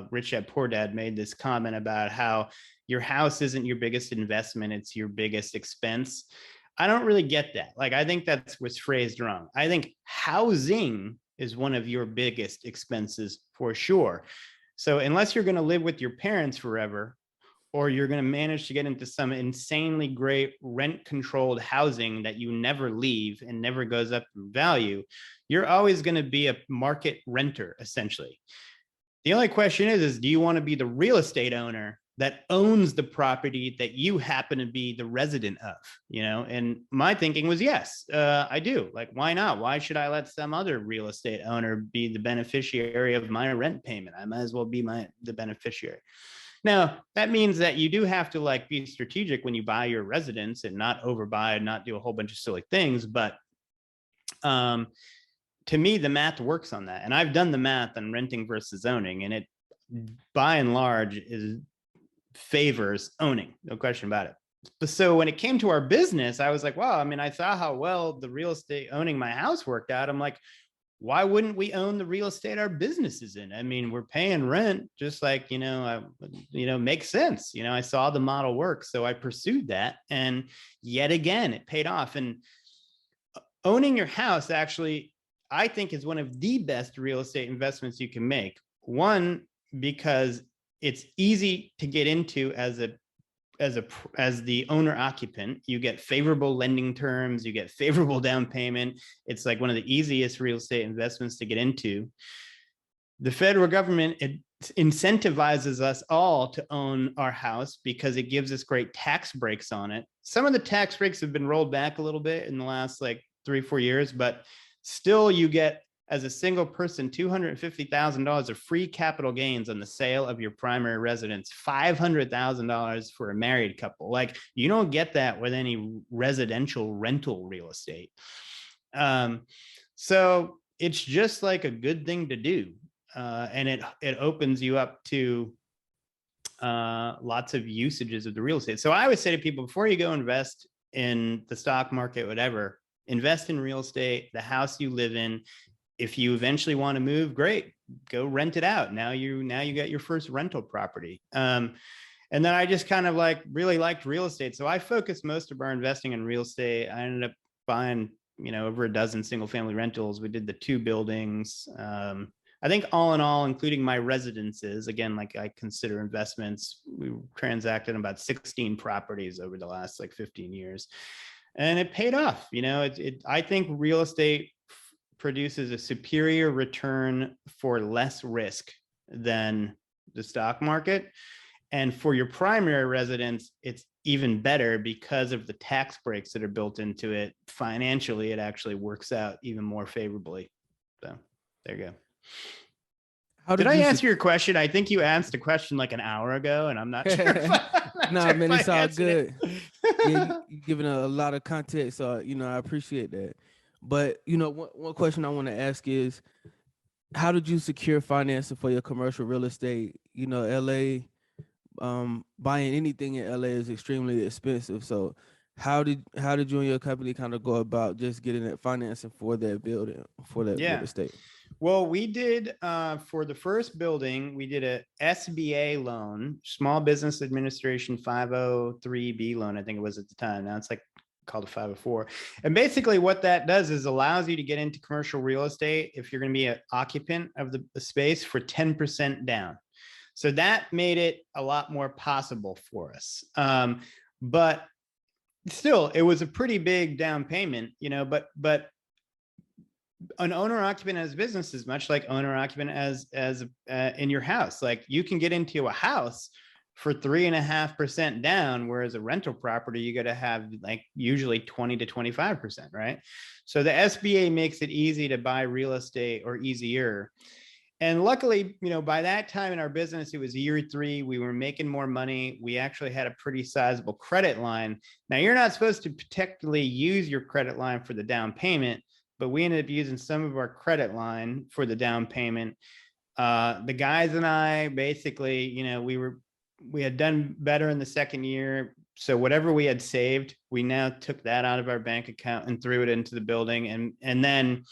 Rich Dad Poor Dad, made this comment about how your house isn't your biggest investment, it's your biggest expense. I don't really get that. Like, I think that was phrased wrong. I think housing is one of your biggest expenses for sure. So unless you're going to live with your parents forever, or you're going to manage to get into some insanely great rent controlled housing that you never leave and never goes up in value, you're always going to be a market renter, essentially. The only question is do you want to be the real estate owner that owns the property that you happen to be the resident of? And my thinking was, yes, I do. Like, why not? Why should I let some other real estate owner be the beneficiary of my rent payment? I might as well be the beneficiary. Now, that means that you do have to like be strategic when you buy your residence and not overbuy and not do a whole bunch of silly things. But to me, the math works on that. And I've done the math on renting versus owning, and it by and large favors owning, no question about it. But so when it came to our business, I was like, wow, I mean, I saw how well the real estate owning my house worked out. I'm like, why wouldn't we own the real estate our business is in? I mean, we're paying rent, just like, makes sense. I saw the model work, so I pursued that. And yet again, it paid off. And owning your house actually, I think, is one of the best real estate investments you can make. One, because it's easy to get into as the owner occupant. You get favorable lending terms, you get favorable down payment. It's like one of the easiest real estate investments to get into. The federal government, it incentivizes us all to own our house because it gives us great tax breaks on it. Some of the tax breaks have been rolled back a little bit in the last like 3-4 years, but still you get, as a single person, $250,000 of free capital gains on the sale of your primary residence, $500,000 for a married couple. Like, you don't get that with any residential rental real estate. So it's just like a good thing to do. And it opens you up to lots of usages of the real estate. So I always say to people, before you go invest in the stock market, whatever, invest in real estate, the house you live in. If you eventually want to move, great, go rent it out. Now you got your first rental property. And And then I just kind of like really liked real estate. So I focused most of our investing in real estate. I ended up buying, over a dozen single family rentals. We did the 2 buildings. I think all in all, including my residences, again, like I consider investments, we transacted about 16 properties over the last like 15 years. And it paid off. I think real estate produces a superior return for less risk than the stock market. And for your primary residence, it's even better because of the tax breaks that are built into it. Financially, it actually works out even more favorably. So there you go. How Did did I you? answer your question? I think you asked a question like an hour ago, and I'm not sure if Nah, man, it's all answered good. Yeah, it. you giving a lot of context, so I appreciate that. But one question I want to ask is, how did you secure financing for your commercial real estate? LA, buying anything in LA is extremely expensive. So how did you and your company kind of go about just getting that financing for that building, for that real Yeah. estate? Well, we did for the first building, we did a SBA loan, Small Business Administration 503B loan, I think it was at the time. Now it's like called a 504. And basically what that does is allows you to get into commercial real estate if you're going to be an occupant of the space for 10% down. So that made it a lot more possible for us. But still, it was a pretty big down payment, but an owner occupant as business is much like owner occupant as in your house. Like you can get into a house for 3.5% down, whereas a rental property you got to have like usually 20 to 25%, right? So the SBA makes it easy to buy real estate, or easier. And luckily, by that time in our business, it was year 3. We were making more money. We actually had a pretty sizable credit line. Now, you're not supposed to particularly use your credit line for the down payment, but we ended up using some of our credit line for the down payment. The guys and I basically, we had done better in the second year. So whatever we had saved, we now took that out of our bank account and threw it into the building. And then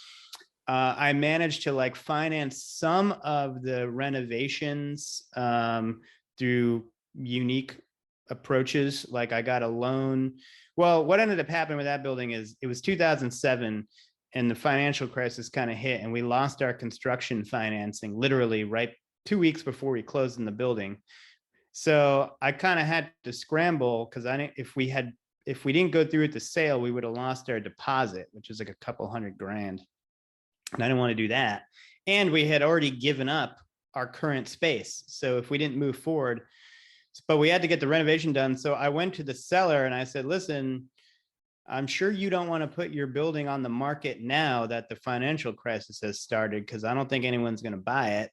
I managed to like finance some of the renovations through unique approaches. Like I got a loan. Well, what ended up happening with that building is it was 2007 and the financial crisis kind of hit, and we lost our construction financing literally right 2 weeks before we closed in the building. So I kind of had to scramble because if we didn't go through with the sale, we would have lost our deposit, which is like a couple $100,000. And I didn't want to do that. And we had already given up our current space. So if we didn't move forward, but we had to get the renovation done. So I went to the seller and I said, listen, I'm sure you don't want to put your building on the market now that the financial crisis has started, because I don't think anyone's going to buy it.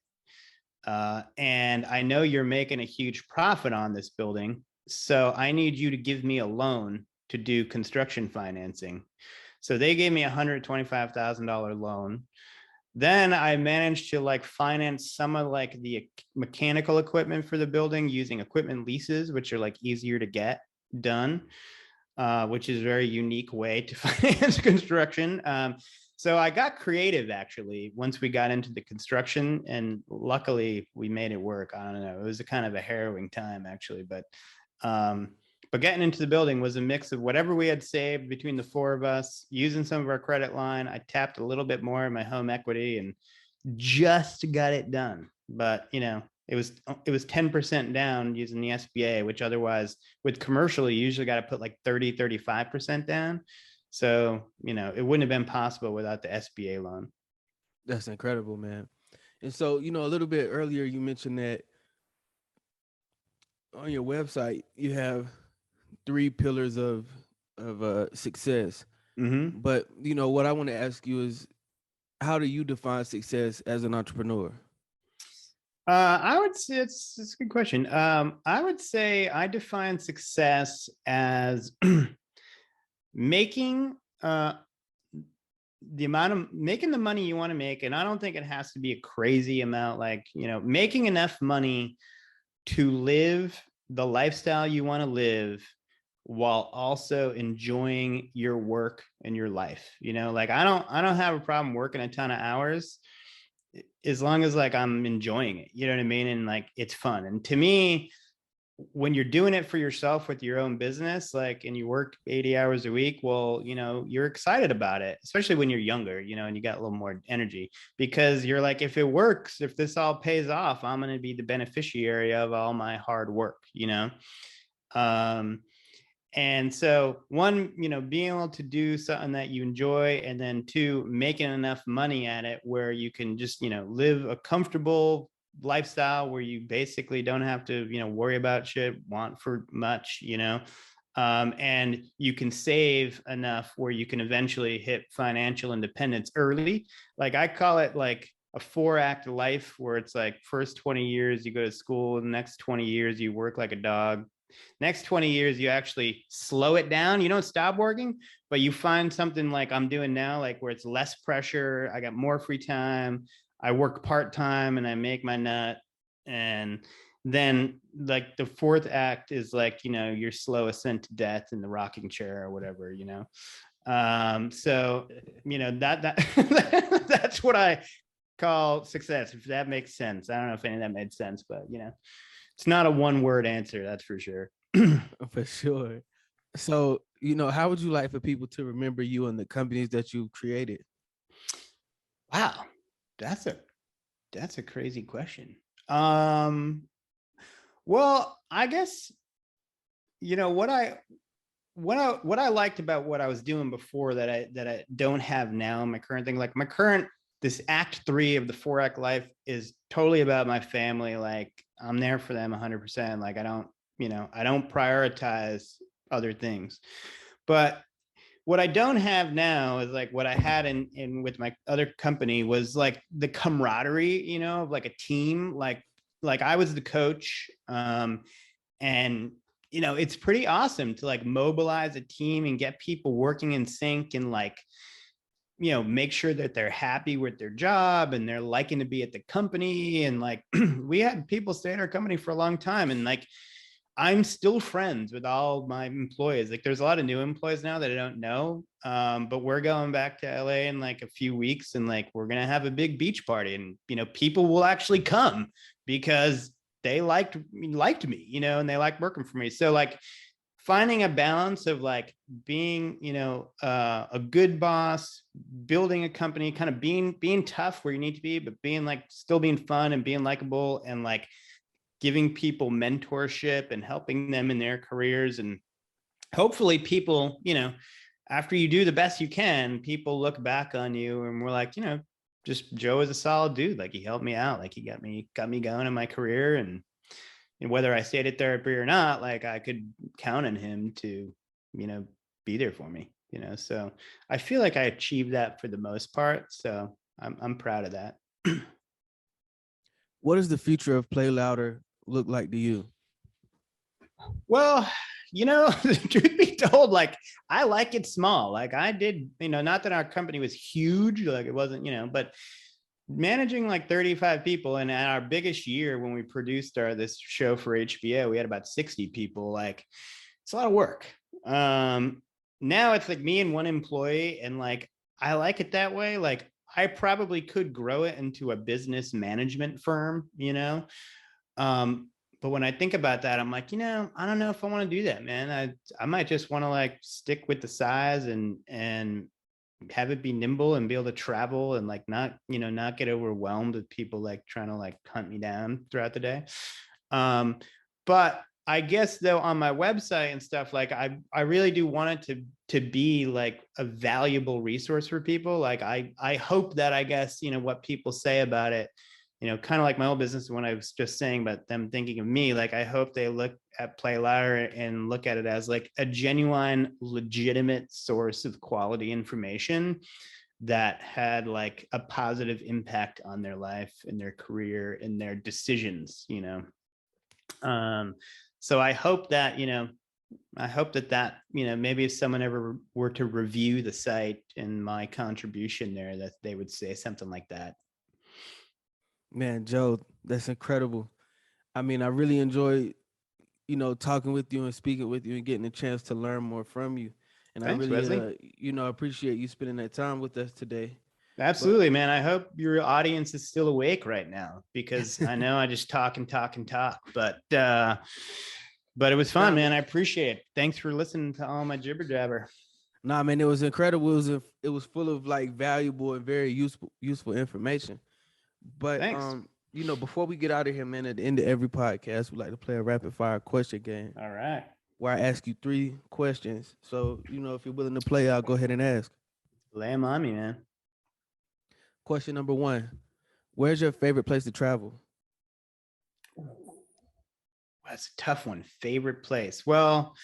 And I know you're making a huge profit on this building. So I need you to give me a loan to do construction financing. So they gave me a $125,000 loan. Then I managed to like finance some of like the mechanical equipment for the building using equipment leases, which are like easier to get done, which is a very unique way to finance construction. So I got creative actually once we got into the construction, and luckily we made it work. I don't know, it was a kind of a harrowing time actually, but getting into the building was a mix of whatever we had saved between the 4 of us, using some of our credit line. I tapped a little bit more of my home equity and just got it done. But it was 10% down using the SBA, which otherwise with commercial, you usually got to put like 35% down. So, it wouldn't have been possible without the SBA loan. That's incredible, man. And so, a little bit earlier, you mentioned that on your website, you have 3 pillars of success. Mm-hmm. But, what I want to ask you is, how do you define success as an entrepreneur? I would say it's a good question. I would say I define success as making making the money you want to make. And I don't think it has to be a crazy amount, like, making enough money to live the lifestyle you want to live while also enjoying your work and your life. Like I don't have a problem working a ton of hours as long as like I'm enjoying it, you know what I mean? And like, it's fun. And to me, when you're doing it for yourself with your own business, like, and you work 80 hours a week, well, you know, you're excited about it, especially when you're younger, you know, and you got a little more energy, because you're like, if it works, if this all pays off, I'm going to be the beneficiary of all my hard work, you know? Um, and so one, you know, being able to do something that you enjoy, and then two, making enough money at it where you can just, you know, live a comfortable lifestyle where you basically don't have to, you know, worry about shit, want for much, you know, and you can save enough where you can eventually hit financial independence early. Like I call it like a 4-act life, where it's like first 20 years you go to school, the next 20 years you work like a dog, next 20 years you actually slow it down, you don't stop working, but you find something like I'm doing now, like where it's less pressure, I got more free time, I work part-time and I make my nut. And then like the 4th act is like, you know, your slow ascent to death in the rocking chair or whatever, you know. So you know, that that's what I call success, if that makes sense. I don't know if any of that made sense, but you know, it's not a 1-word answer, that's for sure. For sure. So, you know, how would you like for people to remember you and the companies that you've created? Wow, that's a crazy question. Um, well, I guess, you know, what I liked about what I was doing before that I don't have now in my current thing, like my current, this act 3 of the 4-act life is totally about my family. Like I'm there for them 100%. Like I don't, you know, I don't prioritize other things. But what I don't have now is like what I had in with my other company was like the camaraderie, you know, of like a team. Like I was the coach, and you know, it's pretty awesome to like mobilize a team and get people working in sync, and like, you know, make sure that they're happy with their job and they're liking to be at the company. And like we had people stay at our company for a long time, and like I'm still friends with all my employees. Like there's a lot of new employees now that I don't know. But we're going back to LA in like a few weeks, and like we're gonna have a big beach party, and you know, people will actually come because they liked me, you know, and they like working for me. So like finding a balance of like being, you know, a good boss, building a company, kind of being tough where you need to be, but being like still being fun and being likable, and like giving people mentorship and helping them in their careers. And hopefully people, you know, after you do the best you can, people look back on you and we're like, you know, just Joe is a solid dude. Like he helped me out. Like he got me going in my career. And whether I stayed at therapy or not, like I could count on him to, you know, be there for me, you know? So I feel like I achieved that for the most part. So I'm proud of that. What does the future of Play Louder look like to you? Well, you know, the truth be told, like I like it small. Like I did, you know, not that our company was huge, like it wasn't, you know, but managing like 35 people, and at our biggest year when we produced this show for HBO, we had about 60 people. Like it's a lot of work. Now it's like me and one employee, and like I like it that way. Like I probably could grow it into a business management firm, you know. But when I think about that, I'm like, you know, I don't know if I want to do that, man. I might just want to like stick with the size and have it be nimble and be able to travel, and like not, you know, not get overwhelmed with people like trying to like hunt me down throughout the day. But I guess though on my website and stuff, like I really do want it to be like a valuable resource for people. Like I hope that, I guess, you know, what people say about it, you know, kind of like my old business when I was just saying about them thinking of me, like I hope they look at Play Louder and look at it as like a genuine, legitimate source of quality information that had like a positive impact on their life and their career and their decisions, you know. So I hope that, you know, you know, maybe if someone ever were to review the site and my contribution there, that they would say something like that. Man, Joe, that's incredible. I mean, I really enjoy, you know, talking with you and speaking with you and getting a chance to learn more from you. And I Thanks, really, Wesley. you know, appreciate you spending that time with us today. But Absolutely, man. I hope your audience is still awake right now, because I know I just talk and talk and talk. But But it was fun, Nah, man. I appreciate it. Thanks for listening to all my jibber jabber. Nah, man, it was incredible. It was full of like valuable and very useful information. But Thanks. you know, before we get out of here, man, at the end of every podcast, we like to play a rapid fire question game All right. where I ask you 3 questions. So, you know, if you're willing to play, I'll go ahead and ask. Lay 'em on me, man. Question number 1. Where's your favorite place to travel? That's a tough one. Favorite place? Well,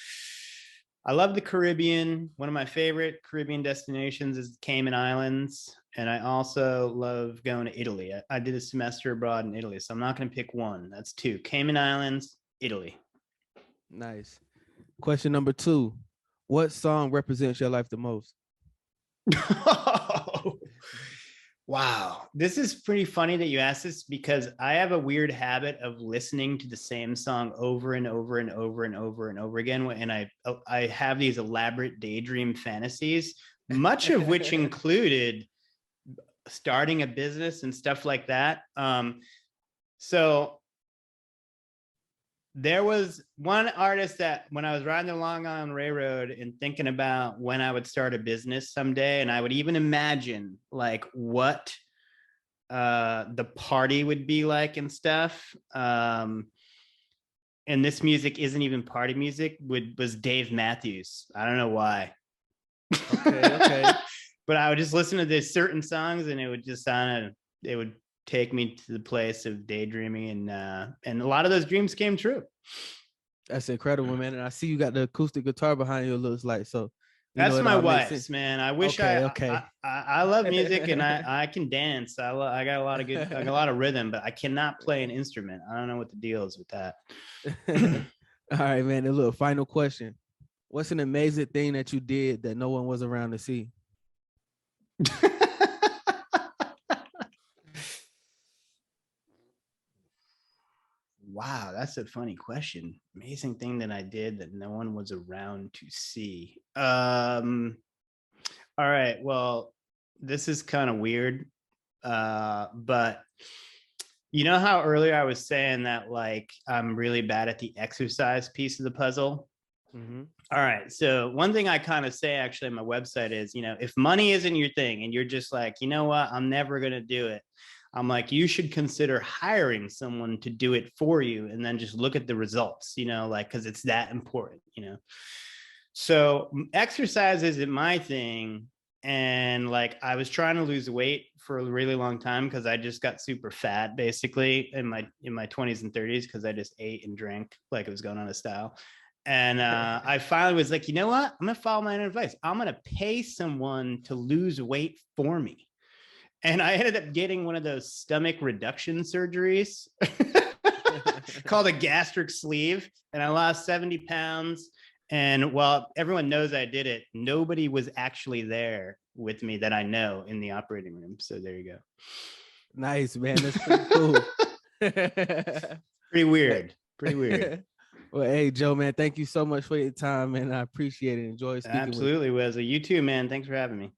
I love the Caribbean. One of my favorite Caribbean destinations is the Cayman Islands. And I also love going to Italy. I did a semester abroad in Italy, so I'm not going to pick one. That's 2. Cayman Islands, Italy. Nice. Question number 2. What song represents your life the most? Wow. This is pretty funny that you asked this because I have a weird habit of listening to the same song over and over and over and over and over again. And I have these elaborate daydream fantasies, much of which included starting a business and stuff like that. So there was one artist that when I was riding the Long Island Railroad and thinking about when I would start a business someday, and I would even imagine like what the party would be like and stuff. And this music isn't even party music, was Dave Matthews. I don't know why. Okay. But I would just listen to these certain songs and it would just it would take me to the place of daydreaming, and a lot of those dreams came true. That's incredible, man. And I see you got the acoustic guitar behind you, it looks like. So that's my wife's, man. I wish okay. I love music and I can dance. I got a lot of rhythm, but I cannot play an instrument. I don't know what the deal is with that. All right, man. A little final question. What's an amazing thing that you did that no one was around to see? Wow, that's a funny question. Amazing thing that I did that no one was around to see. All right, well, this is kind of weird, but you know how earlier I was saying that like I'm really bad at the exercise piece of the puzzle? Mm-hmm. All right, so one thing I kind of say actually on my website is, you know, if money isn't your thing and you're just like, you know what, I'm never going to do it, I'm like, you should consider hiring someone to do it for you and then just look at the results, you know, like, because it's that important, you know. So exercise isn't my thing. And like, I was trying to lose weight for a really long time because I just got super fat basically in my 20s and 30s because I just ate and drank like it was going on a style. And I finally was like, you know what? I'm going to follow my own advice. I'm going to pay someone to lose weight for me. And I ended up getting one of those stomach reduction surgeries called a gastric sleeve. And I lost 70 pounds. And while everyone knows I did it, nobody was actually there with me that I know in the operating room. So there you go. Nice, man. That's pretty cool. Pretty weird. Pretty weird. Well, hey, Joe, man, thank you so much for your time, man. I appreciate it. Enjoy speaking Absolutely, with you. Wesley. You too, man. Thanks for having me.